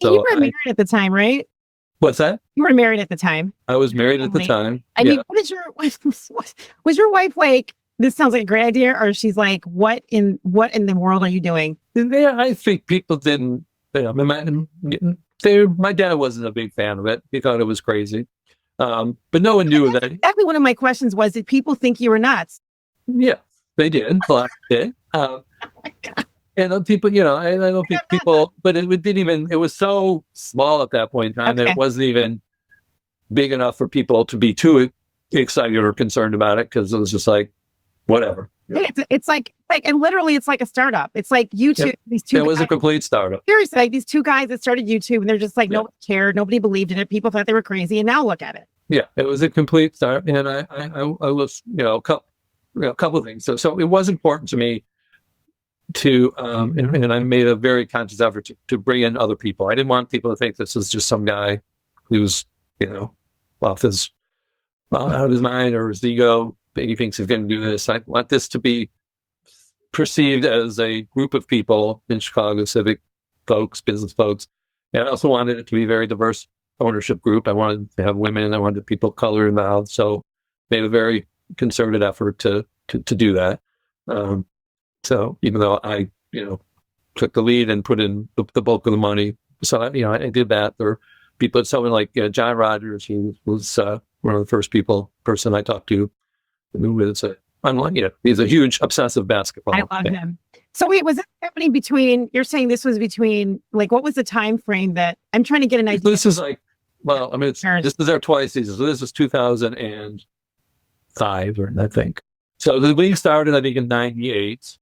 You So were married at the time, right? what's that? You were married at the time. I was married at the time. I mean, what is your was your wife like? This sounds like a great idea, or she's like, what in the world are you doing? Yeah, I think people didn't. My dad wasn't a big fan of it. He thought it was crazy. But no one knew that. Exactly. One of my questions was, did people think you were nuts? Yeah, they did. A lot did. And people, I don't think people, but it didn't even. It was so small at that point in time that it wasn't even big enough for people to be too excited or concerned about it, because it was just like, whatever. It's like, and literally, it's like a startup. It's like YouTube. Yep. These two. It was a complete startup. Seriously, like these two guys that started YouTube, and they're just like, nobody cared, nobody believed in it. People thought they were crazy, and now look at it. Yeah, it was a complete start, and I was, a couple of things. So it was important to me to, and I made a very conscious effort to bring in other people. I didn't want people to think this was just some guy who's, off his out of his mind or his ego. He thinks he's going to do this. I want this to be perceived as a group of people in Chicago, civic folks, business folks. And I also wanted it to be a very diverse ownership group. I wanted to have women. I wanted people of color involved. So made a very concerted effort to do that. So even though I, took the lead and put in the bulk of the money, so I did that. There were people, someone like John Rogers. He was one of the first person I talked to. He's a huge obsessive basketball. I love him. So wait, was it happening between? You're saying this was between, like, what was the time frame that I'm trying to get an idea? This is like, well, I mean, this is our twice season. So this was 2005, I think. So the league started, I think, in '98.